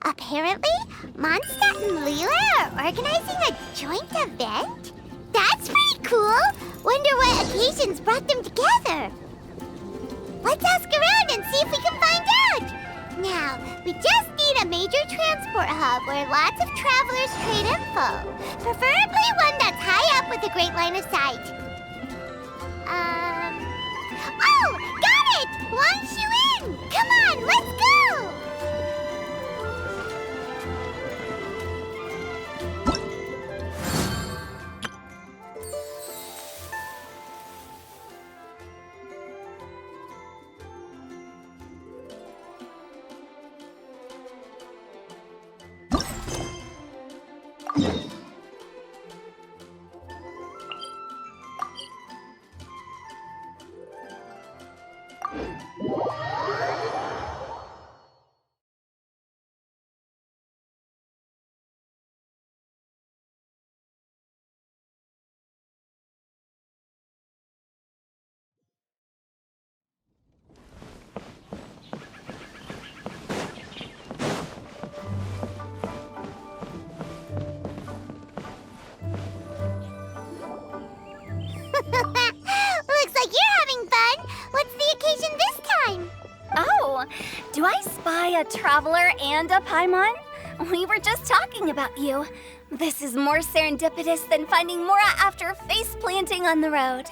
Apparently, Mondstadt and Liyue are organizing a joint event? That's pretty cool! Wonder what occasions brought them together. Let's ask around and see if we can find out! Now, we just need a major transport hub where lots of travelers trade info. Preferably one that's high up with a great line of sight. Oh! Got it! Wang Xuan! Come on, let's go! Looks like you're having fun. What's the occasion this time? Oh, do I spy a traveler and a Paimon? We were just talking about you. This is more serendipitous than finding Mora after face-planting on the road.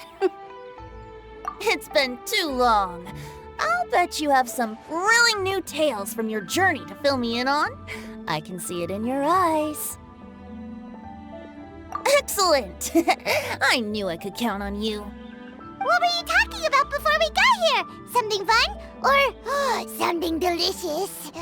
It's been too long. I'll bet you have some thrilling new tales from your journey to fill me in on. I can see it in your eyes. Excellent! I knew I could count on you. What were you talking about before we got here? Something fun? Or something delicious?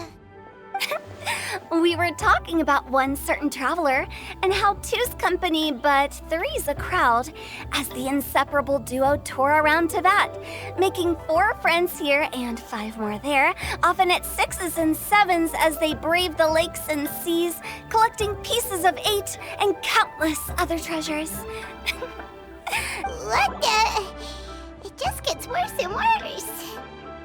We were talking about one certain traveler and how two's company but three's a crowd as the inseparable duo tore around Tibet, making 4 friends here and 5 more there, often at 6s and 7s as they braved the lakes and seas, collecting pieces of 8 and countless other treasures. What the? It just gets worse and worse.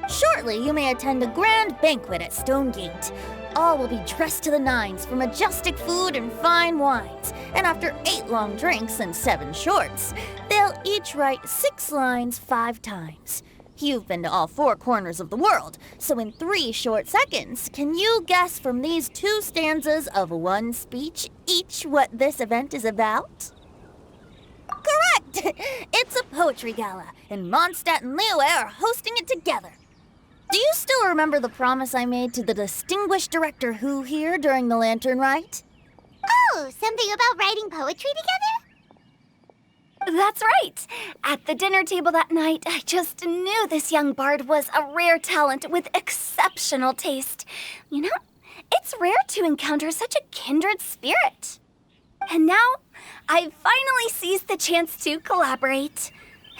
Shortly, you may attend a grand banquet at Stonegate. All will be dressed to the nines for majestic food and fine wines. And after 8 long drinks and 7 shorts, they'll each write 6 lines 5 times. You've been to all 4 corners of the world, so in 3 short seconds, can you guess from these 2 stanzas of 1 speech each what this event is about? Correct! It's a poetry gala, and Mondstadt and Liyue are hosting it together. Do you still remember the promise I made to the distinguished director Who here during the lantern rite? Oh, something about writing poetry together? That's right. At the dinner table that night, I just knew this young bard was a rare talent with exceptional taste. You know, it's rare to encounter such a kindred spirit. And now, I've finally seized the chance to collaborate.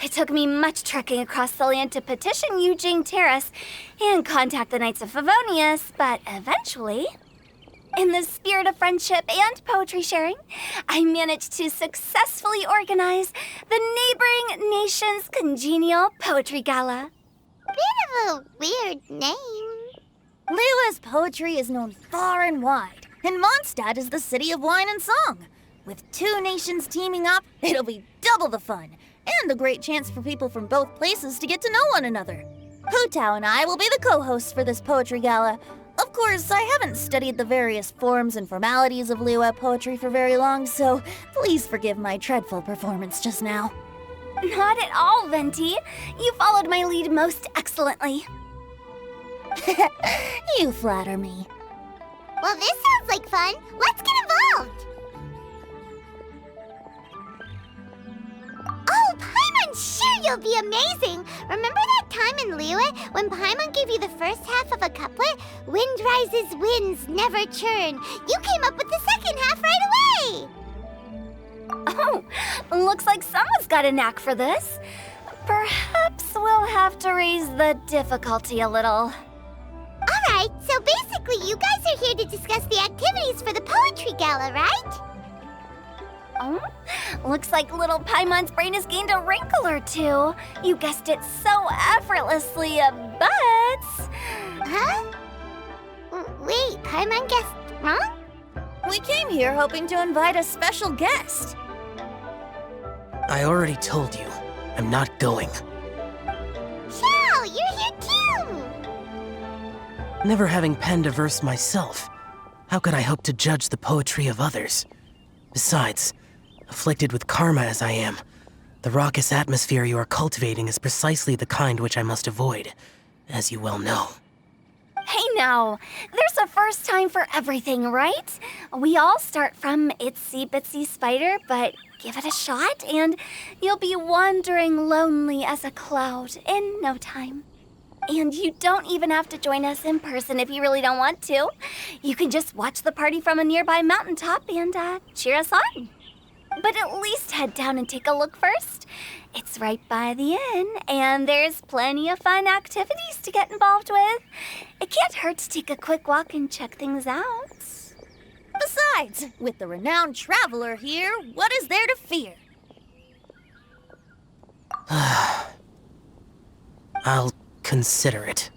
It took me much trekking across the land to petition Yujing Terrace and contact the Knights of Favonius, but eventually, in the spirit of friendship and poetry sharing, I managed to successfully organize the neighboring nation's congenial poetry gala. Bit of a weird name. Liyue's poetry is known far and wide, and Mondstadt is the city of wine and song. With 2 nations teaming up, it'll be double the fun, and a great chance for people from both places to get to know one another. Hu Tao and I will be the co-hosts for this poetry gala. Of course, I haven't studied the various forms and formalities of Liyue poetry for very long, so please forgive my dreadful performance just now. Not at all, Venti. You followed my lead most excellently. You flatter me. Well, this sounds like fun. Let's get involved. Oh, Paimon, sure you'll be amazing! Remember that time in Liyue when Paimon gave you the first half of a couplet? Wind rises, winds never churn. You came up with the second half right away! Oh, looks like someone's got a knack for this. Perhaps we'll have to raise the difficulty a little. Alright, so basically you guys are here to discuss the activities for the poetry gala, right? Oh, looks like little Paimon's brain has gained a wrinkle or 2. You guessed it so effortlessly, but... Huh? Wait, pardon? Am I guessed wrong? We came here hoping to invite a special guest. I already told you, I'm not going. Xiao, you're here too! Never having penned a verse myself, how could I hope to judge the poetry of others? Besides, afflicted with karma as I am, the raucous atmosphere you are cultivating is precisely the kind which I must avoid, as you well know. Hey now, there's a first time for everything, right? We all start from itsy bitsy spider, but give it a shot and you'll be wandering lonely as a cloud in no time. And you don't even have to join us in person if you really don't want to. You can just watch the party from a nearby mountaintop and cheer us on. But at least head down and take a look first. It's right by the inn, and there's plenty of fun activities to get involved with. It can't hurt to take a quick walk and check things out. Besides, with the renowned traveler here, what is there to fear? I'll consider it.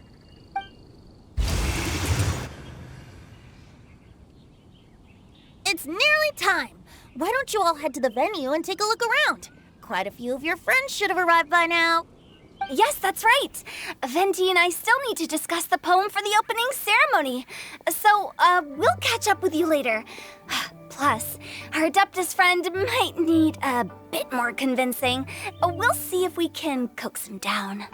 It's nearly time. Why don't you all head to the venue and take a look around? Quite a few of your friends should have arrived by now. Yes, that's right. Venti and I still need to discuss the poem for the opening ceremony. So, we'll catch up with you later. Plus, our Adeptus friend might need a bit more convincing. We'll see if we can coax him down.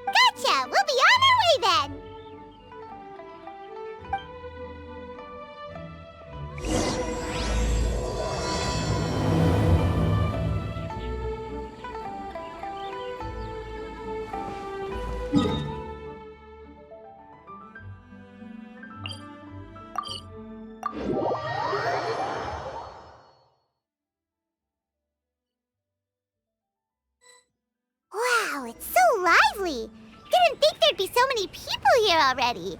Gotcha! We'll be on our way then! Wow, it's so lively! Didn't think there'd be so many people here already.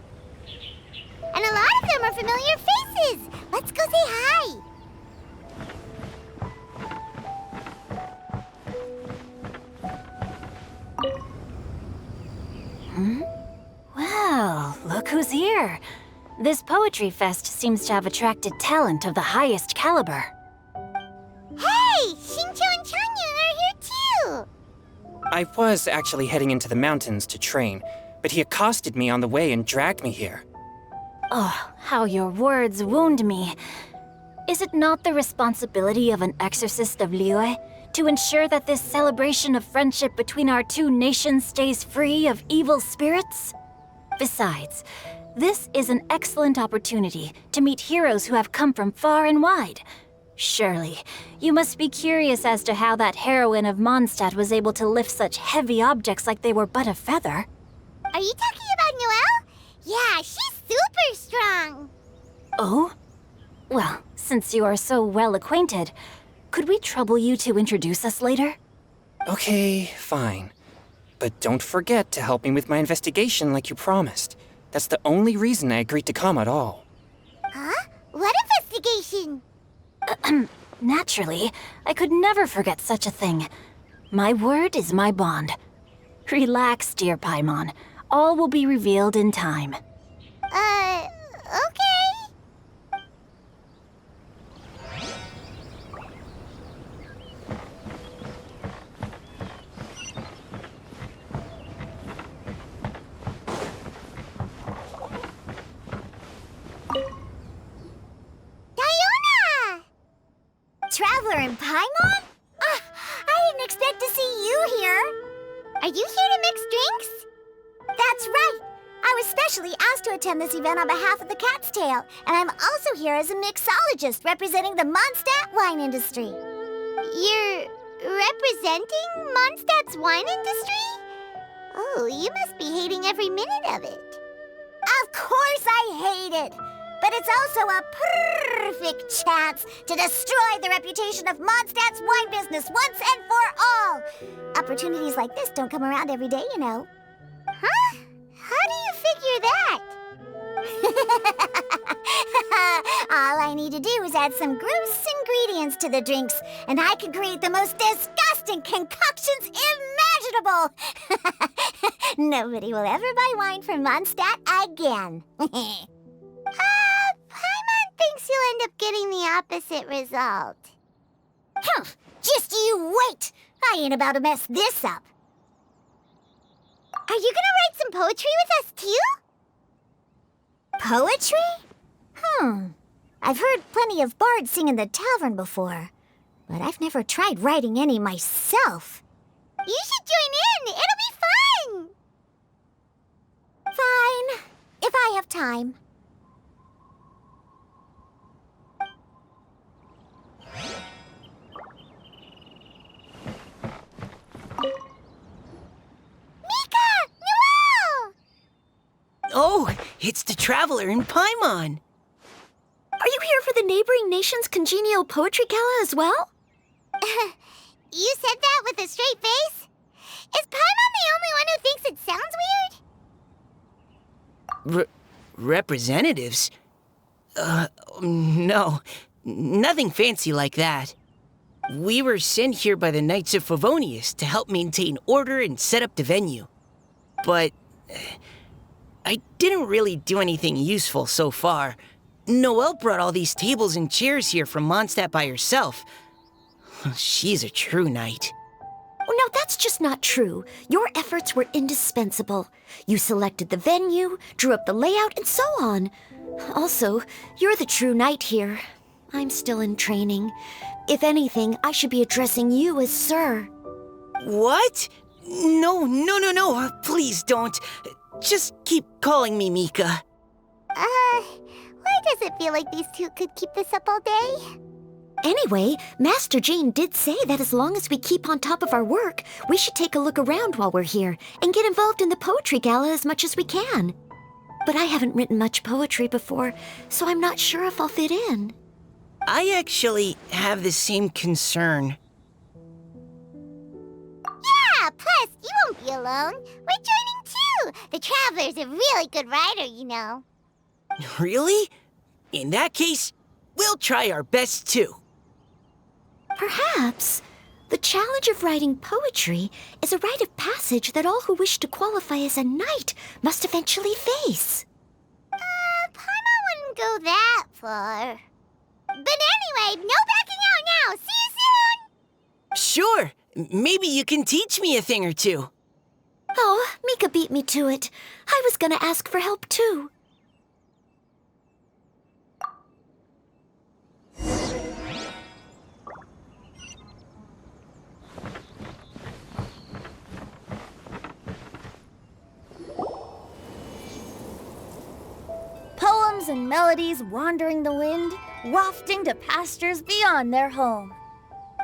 And a lot of them are familiar faces. Let's go say hi. Well, look who's here. This poetry fest seems to have attracted talent of the highest caliber. Hey, Xingqiu and Changyun are here too. I was actually heading into the mountains to train, but he accosted me on the way and dragged me here. Oh, how your words wound me. Is it not the responsibility of an exorcist of Liyue to ensure that this celebration of friendship between our two nations stays free of evil spirits? Besides, this is an excellent opportunity to meet heroes who have come from far and wide. Surely, you must be curious as to how that heroine of Mondstadt was able to lift such heavy objects like they were but a feather. Are you talking about Noelle? Yeah, she's super strong. Oh? Well, since you are so well acquainted, could we trouble you to introduce us later? Okay, fine. But don't forget to help me with my investigation like you promised. That's the only reason I agreed to come at all. Huh? What investigation? Naturally, I could never forget such a thing. My word is my bond. Relax, dear Paimon. All will be revealed in time. Okay. Diona! Traveler and Paimon? I didn't expect to see you here. Are you here to mix drinks? That's right. I was specially asked to attend this event on behalf of the Cat's Tail, and I'm also here as a mixologist representing the Mondstadt wine industry. You're representing Mondstadt's wine industry? Oh, you must be hating every minute of it. Of course I hate it! But it's also a perfect chance to destroy the reputation of Mondstadt's wine business once and for all! Opportunities like this don't come around every day, you know. Huh? How do you figure that? All I need to do is add some gross ingredients to the drinks, and I can create the most disgusting concoctions imaginable! Nobody will ever buy wine from Mondstadt again. thinks you'll end up getting the opposite result. Huh, just you wait! I ain't about to mess this up. Are you gonna write some poetry with us, too? Poetry? I've heard plenty of bards sing in the tavern before, but I've never tried writing any myself. You should join in! It'll be fun! Fine, if I have time. Oh, it's the Traveler in Paimon! Are you here for the neighboring nation's congenial poetry gala as well? You said that with a straight face? Is Paimon the only one who thinks it sounds weird? Representatives? No. Nothing fancy like that. We were sent here by the Knights of Favonius to help maintain order and set up the venue. But I didn't really do anything useful so far. Noelle brought all these tables and chairs here from Mondstadt by herself. She's a true knight. Oh, no, that's just not true. Your efforts were indispensable. You selected the venue, drew up the layout, and so on. Also, you're the true knight here. I'm still in training. If anything, I should be addressing you as Sir. What? No. Please don't. Just keep calling me Mika. Why does it feel like these two could keep this up all day? Anyway, Master Jane did say that as long as we keep on top of our work, we should take a look around while we're here and get involved in the poetry gala as much as we can. But I haven't written much poetry before, so I'm not sure if I'll fit in. I actually have the same concern. Yeah, plus, you won't be alone. We're joining too. The Traveler's a really good writer, you know. Really? In that case, we'll try our best too. Perhaps. The challenge of writing poetry is a rite of passage that all who wish to qualify as a knight must eventually face. Paimon wouldn't go that far. But anyway, no backing out now. See you soon! Sure. Maybe you can teach me a thing or two. Oh, Mika beat me to it. I was gonna ask for help too. Poems and melodies wandering the wind, wafting to pastures beyond their home.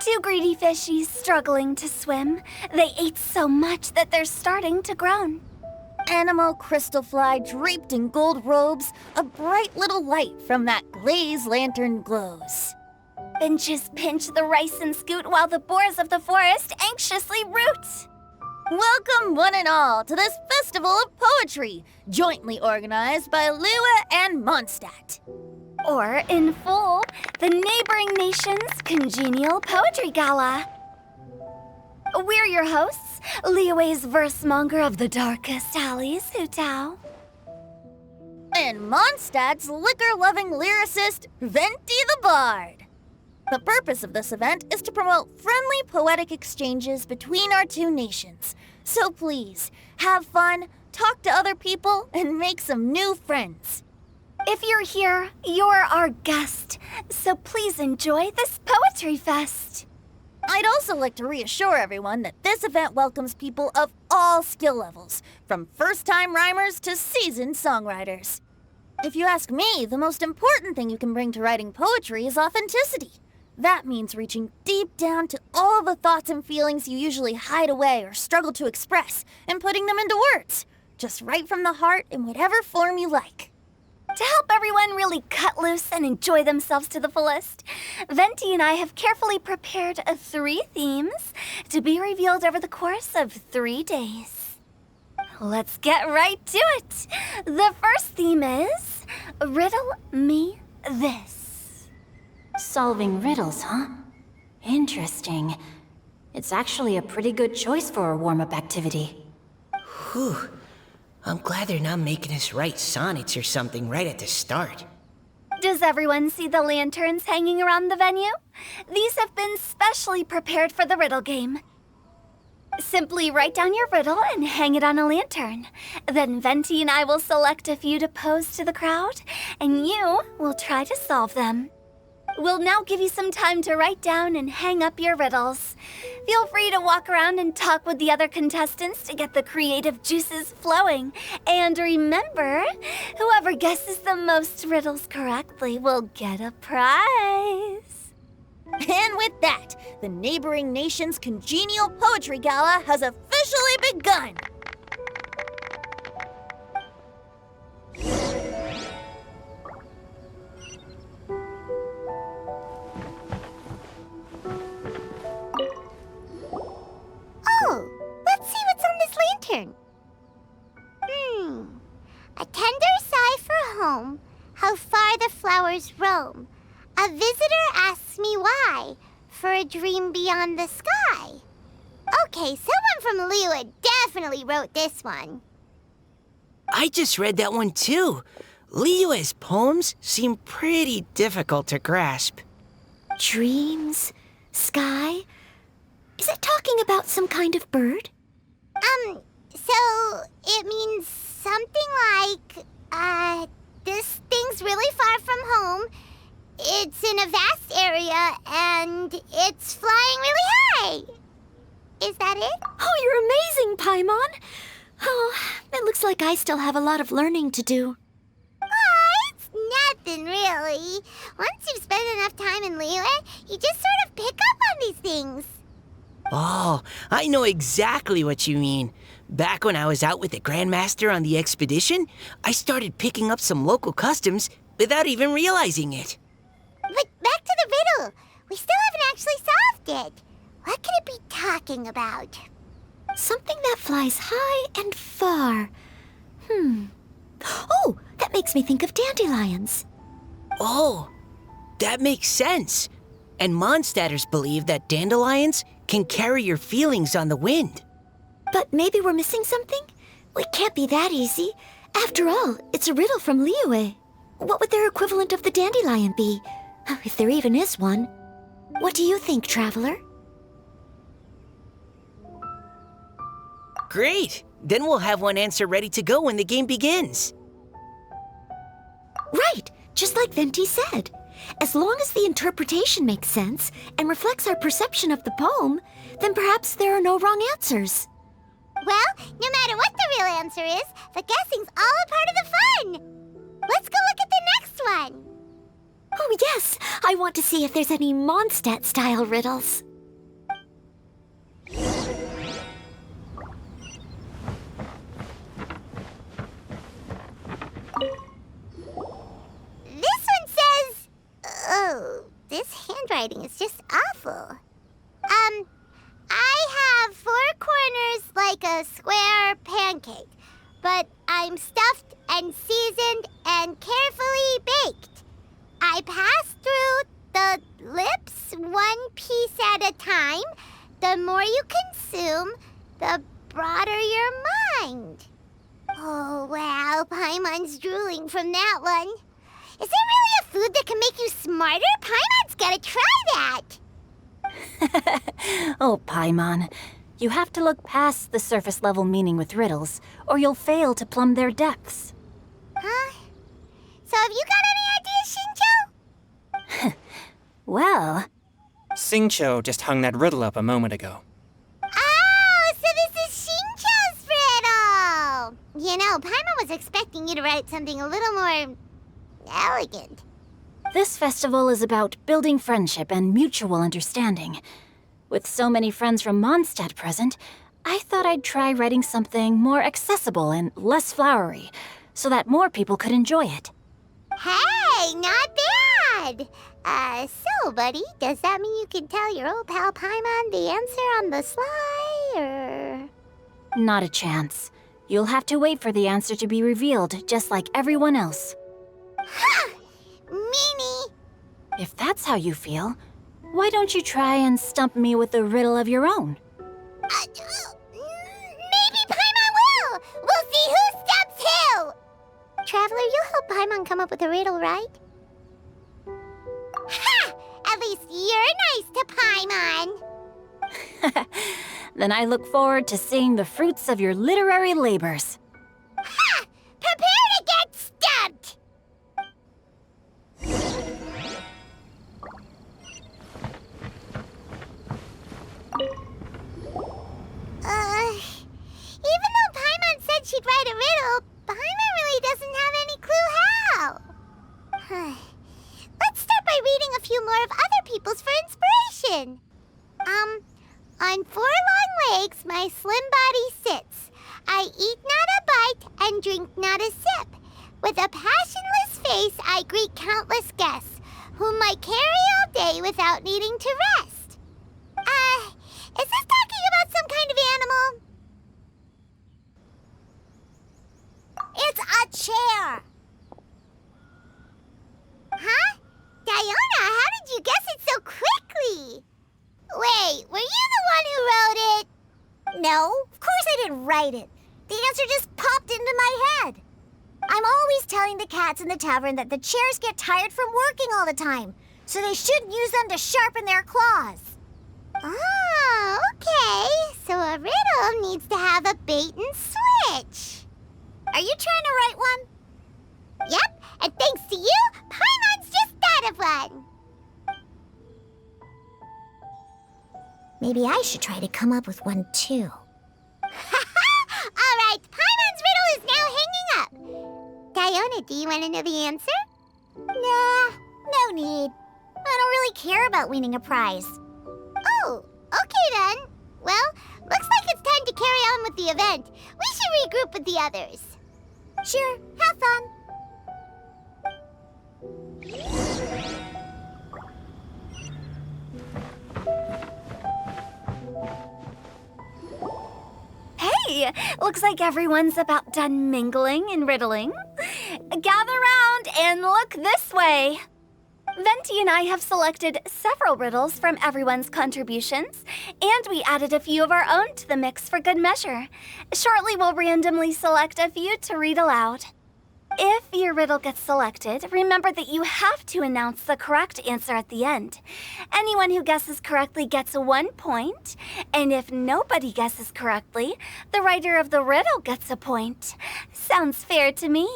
Two greedy fishies struggling to swim. They ate so much that they're starting to groan. Animal crystal fly draped in gold robes, a bright little light from that glazed lantern glows. Finches pinch the rice and scoot while the boars of the forest anxiously root. Welcome one and all to this festival of poetry, jointly organized by Lua and Mondstadt. Or, in full, the neighboring nation's congenial poetry gala. We're your hosts, Liyue's versemonger of the darkest alleys, Hutao. And Mondstadt's liquor-loving lyricist, Venti the Bard. The purpose of this event is to promote friendly poetic exchanges between our two nations. So please, have fun, talk to other people, and make some new friends. If you're here, you're our guest, so please enjoy this poetry fest. I'd also like to reassure everyone that this event welcomes people of all skill levels, from first-time rhymers to seasoned songwriters. If you ask me, the most important thing you can bring to writing poetry is authenticity. That means reaching deep down to all the thoughts and feelings you usually hide away or struggle to express, and putting them into words. Just write from the heart in whatever form you like. To help everyone really cut loose and enjoy themselves to the fullest, Venti and I have carefully prepared 3 themes to be revealed over the course of 3 days. Let's get right to it. The first theme is Riddle Me This. Solving riddles, huh? Interesting. It's actually a pretty good choice for a warm-up activity. Whew. I'm glad they're not making us write sonnets or something right at the start. Does everyone see the lanterns hanging around the venue? These have been specially prepared for the riddle game. Simply write down your riddle and hang it on a lantern. Then Venti and I will select a few to pose to the crowd, and you will try to solve them. We'll now give you some time to write down and hang up your riddles. Feel free to walk around and talk with the other contestants to get the creative juices flowing. And remember, whoever guesses the most riddles correctly will get a prize. And with that, the neighboring nation's congenial poetry gala has officially begun. Oh, let's see what's on this lantern. A tender sigh for home, how far the flowers roam. A visitor asks me why, for a dream beyond the sky. Okay, someone from Liyue definitely wrote this one. I just read that one too. Liyue's poems seem pretty difficult to grasp. Dreams? Sky? Is it talking about some kind of bird? So it means something like, this thing's really far from home. It's in a vast area, and it's flying really high. Is that it? Oh, you're amazing, Paimon! Oh, it looks like I still have a lot of learning to do. It's nothing, really. Once you've spent enough time in Liyue, you just sort of pick up on these things. Oh, I know exactly what you mean. Back when I was out with the Grandmaster on the expedition, I started picking up some local customs without even realizing it. But back to the riddle. We still haven't actually solved it. What could it be talking about? Something that flies high and far. Oh, that makes me think of dandelions. Oh, that makes sense. And Mondstadters believe that dandelions can carry your feelings on the wind. But maybe we're missing something? It can't be that easy. After all, it's a riddle from Liyue. What would their equivalent of the dandelion be? If there even is one. What do you think, Traveler? Great! Then we'll have one answer ready to go when the game begins. Right, just like Venti said. As long as the interpretation makes sense and reflects our perception of the poem, then perhaps there are no wrong answers. Well, no matter what the real answer is, the guessing's all a part of the fun. Let's go look at the next one. Oh yes, I want to see if there's any Mondstadt-style riddles. This one says... Oh, this handwriting is just awful. I have 4 corners like a square pancake, but I'm stuffed and seasoned and carefully baked. I pass through the lips 1 piece at a time. The more you consume, the broader your mind. Oh, wow, Paimon's drooling from that one. Is there really a food that can make you smarter? Paimon's gotta try that. Oh, Paimon, you have to look past the surface-level meaning with riddles, or you'll fail to plumb their depths. Huh? So have you got any ideas, Shinjo? Well, Xingqiu just hung that riddle up a moment ago. Oh, so this is Shinjo's riddle! You know, Paimon was expecting you to write something a little more... elegant. this festival is about building friendship and mutual understanding. With so many friends from Mondstadt present, I thought I'd try writing something more accessible and less flowery, so that more people could enjoy it. Hey, not bad! So, buddy, does that mean you can tell your old pal Paimon the answer on the sly, or...? Not a chance. You'll have to wait for the answer to be revealed, just like everyone else. Ha! Meanie! If that's how you feel, why don't you try and stump me with a riddle of your own? Maybe Paimon will! We'll see who stumps who! Traveler, you'll help Paimon come up with a riddle, right? you're nice to Paimon. Then I look forward to seeing the fruits of your literary labors. Ha! Prepare to get stumped! Even though Paimon said she'd write a riddle, Paimon really doesn't have any clue how. Let's start by reading a few more of other people's for inspiration. On 4 long legs my slim body sits. I eat not a bite and drink not a sip. With a passionless face I greet countless guests, whom I carry all day without needing to rest. Is this talking about some kind of animal? It's a chair. Huh? Diona, how did you guess it so quickly? Wait, were you the one who wrote it? No, of course I didn't write it. The answer just popped into my head. I'm always telling the cats in the tavern that the chairs get tired from working all the time, so they shouldn't use them to sharpen their claws. Oh, okay. So a riddle needs to have a bait and switch. Are you trying to write one? Yep, and thanks to you, Paimon's just thought of one. Maybe I should try to come up with one too. All right, Paimon's riddle is now hanging up. Diona, do you want to know the answer? Nah, no need. I don't really care about winning a prize. Oh, okay then. Well, looks like it's time to carry on with the event. We should regroup with the others. Sure, have fun. Hey, looks like everyone's about done mingling and riddling. Gather round and look this way. Venti and I have selected several riddles from everyone's contributions, and we added a few of our own to the mix for good measure. Shortly, we'll randomly select a few to read aloud. If your riddle gets selected, remember that you have to announce the correct answer at the end. Anyone who guesses correctly gets 1 point, and if nobody guesses correctly, the writer of the riddle gets a point. Sounds fair to me.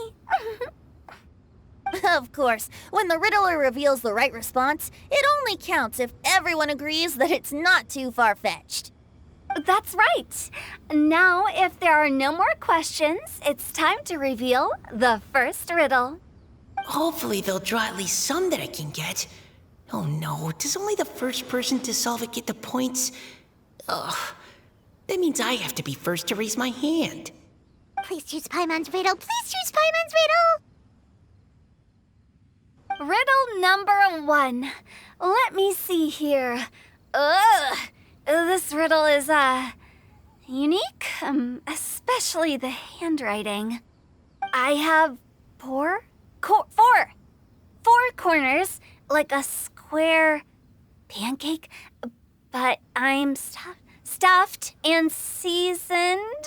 Of course, when the riddler reveals the right response, it only counts if everyone agrees that it's not too far-fetched. That's right. Now, if there are no more questions, it's time to reveal the first riddle. Hopefully they'll draw at least some that I can get. Oh no, does only the first person to solve it get the points? Ugh, that means I have to be first to raise my hand. Please choose Paimon's riddle. Please choose Paimon's riddle. Riddle number 1. Let me see here. Ugh. This riddle is, unique, especially the handwriting. I have four corners, like a square pancake, but I'm stuffed and seasoned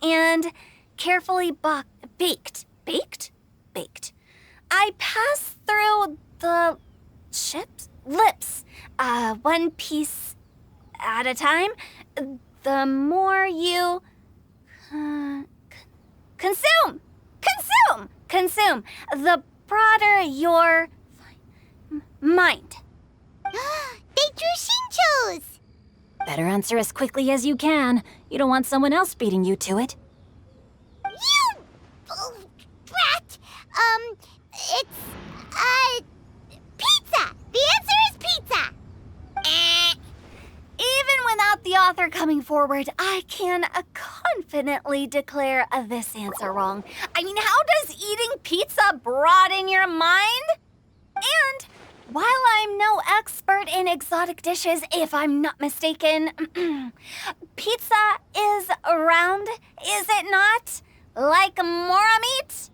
and carefully baked. Baked. I pass through the lips, one piece at a time. The more you consume, the broader your mind. They drew Shinchos! Better answer as quickly as you can. You don't want someone else beating you to it. You brat! It's, pizza! The answer is pizza! Even without the author coming forward, I can confidently declare this answer wrong. I mean, how does eating pizza broaden your mind? And while I'm no expert in exotic dishes, if I'm not mistaken, pizza is round, is it not? Like mora meat?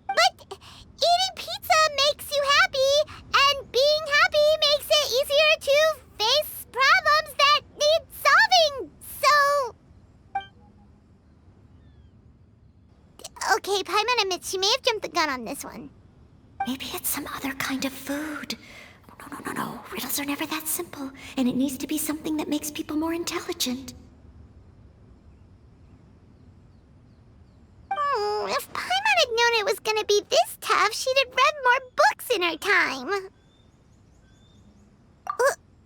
But eating pizza makes you happy, and being happy makes it easier to face problems that need solving, so... Okay, Paimon admits she may have jumped the gun on this one. Maybe it's some other kind of food. Oh no, No. Riddles are never that simple, and it needs to be something that makes people more intelligent. If Paimon had known it was gonna be this tough, she'd have read more books in her time.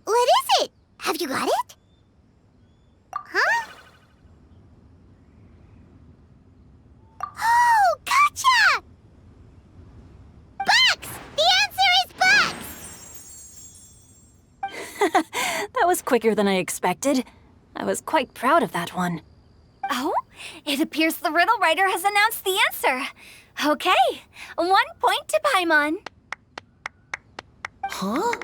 What is it? Have you got it? Huh? Oh, gotcha! Bucks! The answer is bucks! That was quicker than I expected. I was quite proud of that one. Oh, it appears the riddle writer has announced the answer. Okay, 1 point to Paimon. Huh?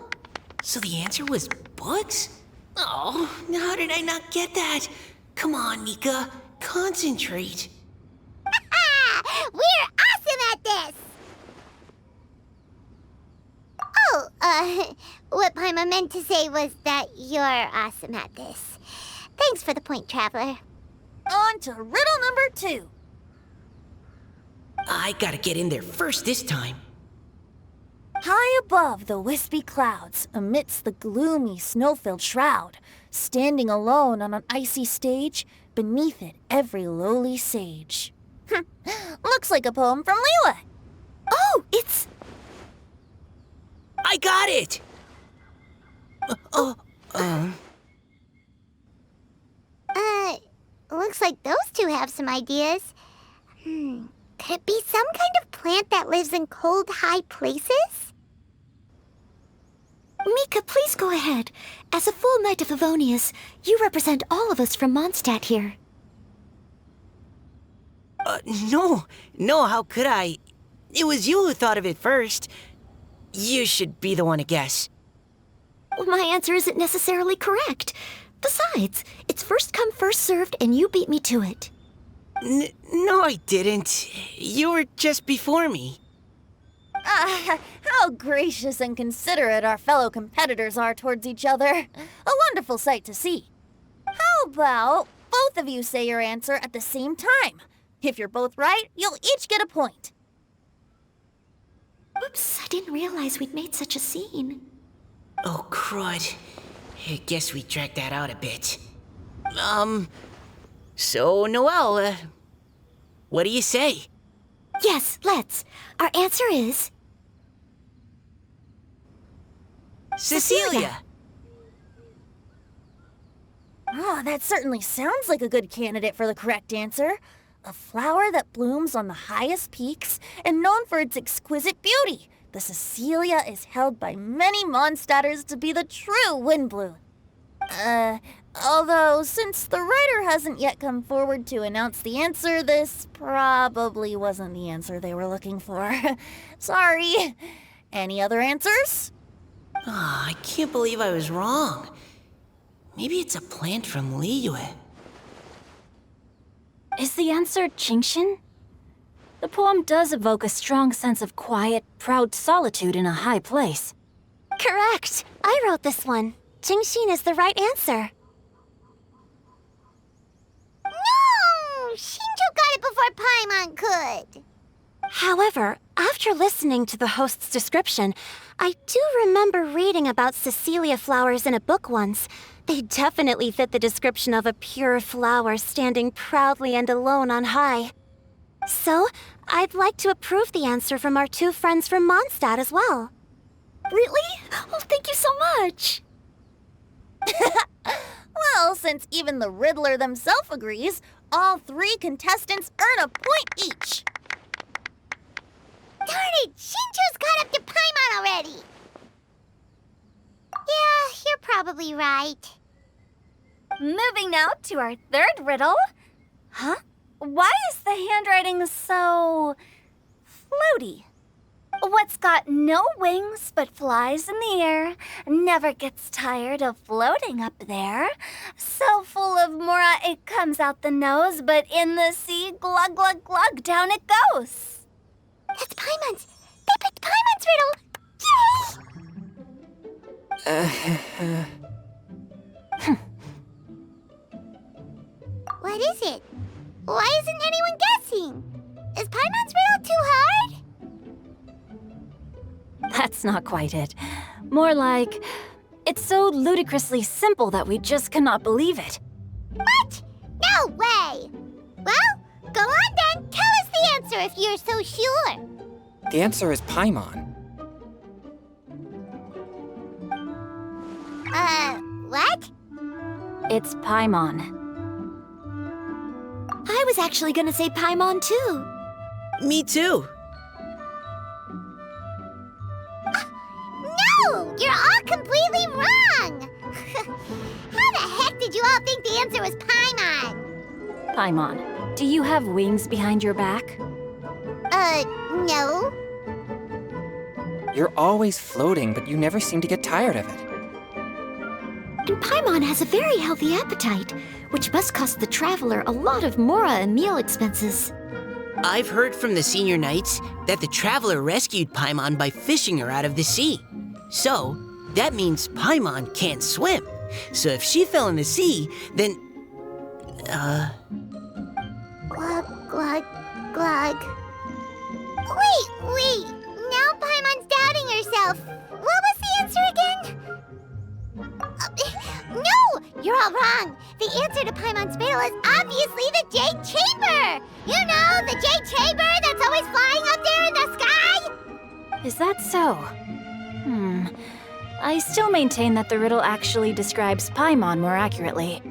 So the answer was books? Oh, how did I not get that? Come on, Mika, concentrate. We're awesome at this! Oh, what Paimon meant to say was that you're awesome at this. Thanks for the point, Traveler. On to riddle number 2. I gotta get in there first this time. High above the wispy clouds, amidst the gloomy snow-filled shroud, standing alone on an icy stage, beneath it every lowly sage. Looks like a poem from Liyue. Oh, it's... I got it! Looks like those two have some ideas. Could it be some kind of plant that lives in cold, high places? Mika, please go ahead. As a full Knight of Favonius, you represent all of us from Mondstadt here. No, how could I? It was you who thought of it first. You should be the one to guess. Well, my answer isn't necessarily correct. Besides, it's first come, first served, and you beat me to it. No, I didn't. You were just before me. How gracious and considerate our fellow competitors are towards each other. A wonderful sight to see. How about both of you say your answer at the same time? If you're both right, you'll each get a point. Oops, I didn't realize we'd made such a scene. Oh, crud. I guess we dragged that out a bit. So, Noelle, what do you say? Yes, let's. Our answer is... Cecilia! Oh, that certainly sounds like a good candidate for the correct answer. A flower that blooms on the highest peaks and known for its exquisite beauty. The Cecilia is held by many Mondstadters to be the true windbloom. Although, since the writer hasn't yet come forward to announce the answer, this probably wasn't the answer they were looking for. Sorry. Any other answers? I can't believe I was wrong. Maybe it's a plant from Liyue. Is the answer Jingshin? The poem does evoke a strong sense of quiet, proud solitude in a high place. Correct. I wrote this one. Jingshin is the right answer. No! Shinjo got it before Paimon could. However, after listening to the host's description, I do remember reading about Cecilia flowers in a book once. They definitely fit the description of a pure flower standing proudly and alone on high. So, I'd like to approve the answer from our two friends from Mondstadt as well. Really? Oh, thank you so much. Well, since even the Riddler themselves agrees, all 3 contestants earn a point each. Darn it! Shinjo's caught up to Paimon already! Yeah, you're probably right. Moving now to our third riddle. Huh? Why is the handwriting so... floaty? What's got no wings but flies in the air, never gets tired of floating up there. So full of mora it comes out the nose, but in the sea, glug glug glug, down it goes. That's Paimon's! They picked Paimon's riddle! Yay! What is it? Why isn't anyone guessing? Is Paimon's riddle too hard? That's not quite it. More like, it's so ludicrously simple that we just cannot believe it. What? No way! Well, go on then. Tell us the answer if you're so sure. The answer is Paimon. What? It's Paimon. I was actually gonna say Paimon too. Me too. No! You're all completely wrong! How the heck did you all think the answer was Paimon? Paimon, do you have wings behind your back? No. You're always floating, but you never seem to get tired of it. And Paimon has a very healthy appetite, which must cost the traveler a lot of mora and meal expenses. I've heard from the senior knights that the traveler rescued Paimon by fishing her out of the sea. So, that means Paimon can't swim. So if she fell in the sea, then... Glug, glug, glug. Wait. Now Paimon's doubting herself. What was the answer again? No! You're all wrong. The answer to Paimon's riddle is obviously the Jade Chamber! You know, the Jade Chamber that's always flying up there in the sky? Is that so? I still maintain that the riddle actually describes Paimon more accurately.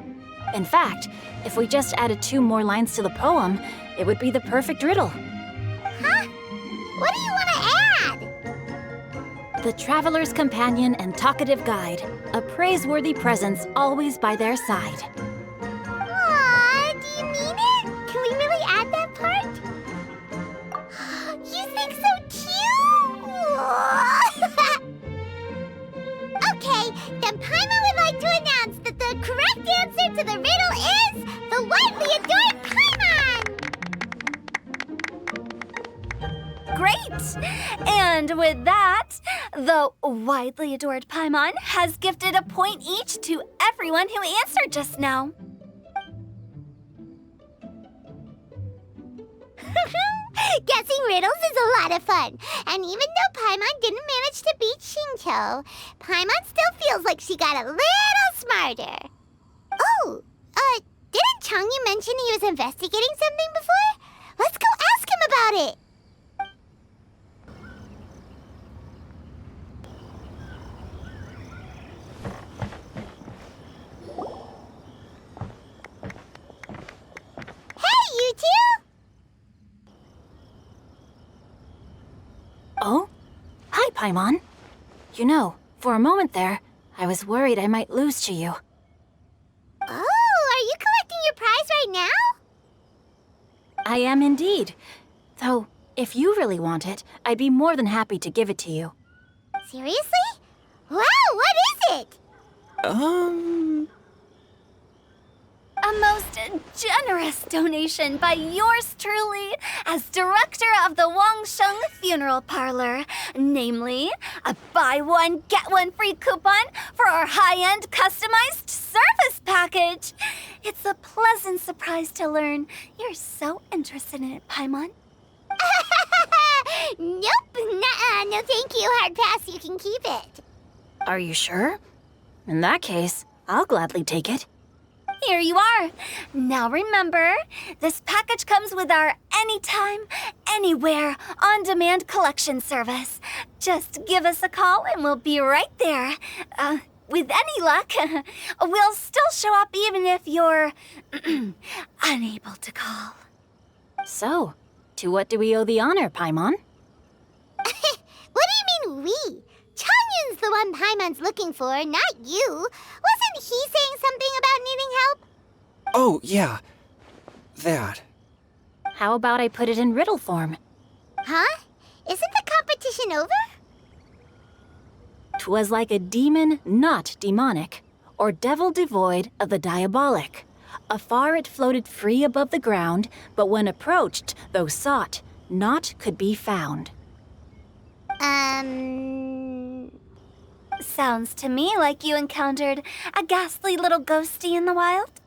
In fact, if we just added 2 more lines to the poem, it would be the perfect riddle. Huh? What do you want to add? The traveler's companion and talkative guide, a praiseworthy presence always by their side. Aw, do you mean it? Can we really add that part? You think so cute? Okay, then Paimon would like to announce that the correct answer to the riddle is the widely adored Paimon! Great! And with that, the widely adored Paimon has gifted a point each to everyone who answered just now. Guessing riddles is a lot of fun. And even though Paimon didn't manage to beat Shinto, Paimon still feels like she got a little smarter. Oh, didn't Changyu mention he was investigating something before? Let's go ask him about it. Hey, you two! Oh? Hi, Paimon. You know, for a moment there, I was worried I might lose to you. Oh, are you collecting your prize right now? I am indeed. Though, if you really want it, I'd be more than happy to give it to you. Seriously? Wow, what is it? A most generous donation by yours truly as director of the Wangsheng Funeral Parlor. Namely, a buy one, get one free coupon for our high-end customized service package. It's a pleasant surprise to learn you're so interested in it, Paimon. Nope, nuh-uh, no thank you, hard pass, you can keep it. Are you sure? In that case, I'll gladly take it. Here you are. Now remember, this package comes with our anytime, anywhere, on-demand collection service. Just give us a call and we'll be right there. With any luck, we'll still show up even if you're unable to call. So, to what do we owe the honor, Paimon? What do you mean we? Changyun's the one Paimon's looking for, not you. Wasn't he saying something about needing help? Oh, yeah. That. How about I put it in riddle form? Huh? Isn't the competition over? 'Twas like a demon not demonic, or devil devoid of the diabolic. Afar it floated free above the ground, but when approached, though sought, naught could be found. Sounds to me like you encountered a ghastly little ghostie in the wild.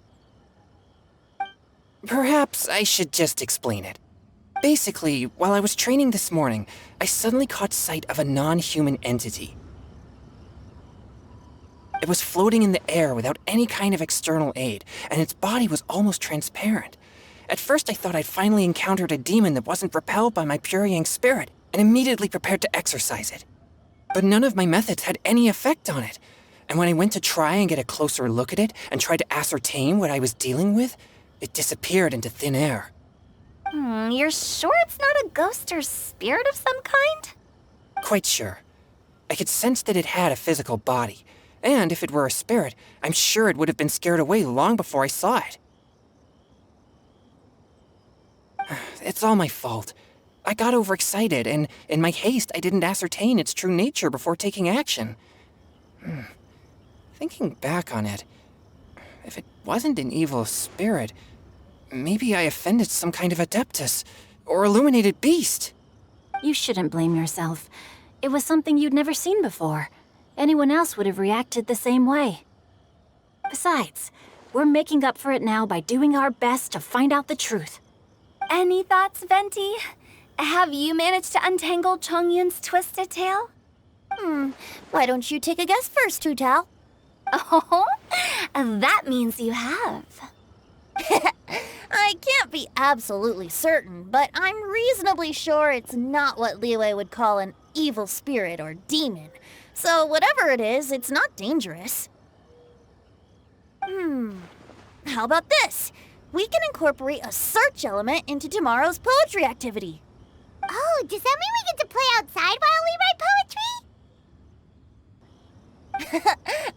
Perhaps I should just explain it. Basically, while I was training this morning, I suddenly caught sight of a non-human entity. It was floating in the air without any kind of external aid, and its body was almost transparent. At first I thought I'd finally encountered a demon that wasn't repelled by my pure yang spirit, and immediately prepared to exorcise it. But none of my methods had any effect on it, and when I went to try and get a closer look at it and try to ascertain what I was dealing with, it disappeared into thin air. You're sure it's not a ghost or spirit of some kind? Quite sure. I could sense that it had a physical body, and if it were a spirit, I'm sure it would have been scared away long before I saw it. It's all my fault. I got overexcited, and in my haste, I didn't ascertain its true nature before taking action. Thinking back on it, if it wasn't an evil spirit, maybe I offended some kind of adeptus or illuminated beast. You shouldn't blame yourself. It was something you'd never seen before. Anyone else would have reacted the same way. Besides, we're making up for it now by doing our best to find out the truth. Any thoughts, Venti? Have you managed to untangle Chongyun's twisted tail? Why don't you take a guess first, Tutal? Oh, that means you have. I can't be absolutely certain, but I'm reasonably sure it's not what Liyue would call an evil spirit or demon. So whatever it is, it's not dangerous. How about this? We can incorporate a search element into tomorrow's poetry activity. Oh, does that mean we get to play outside while we write poetry?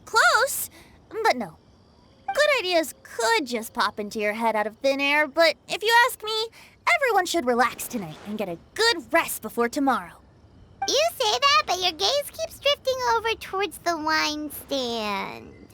Close, but no. Good ideas could just pop into your head out of thin air, but if you ask me, everyone should relax tonight and get a good rest before tomorrow. You say that, but your gaze keeps drifting over towards the wine stand.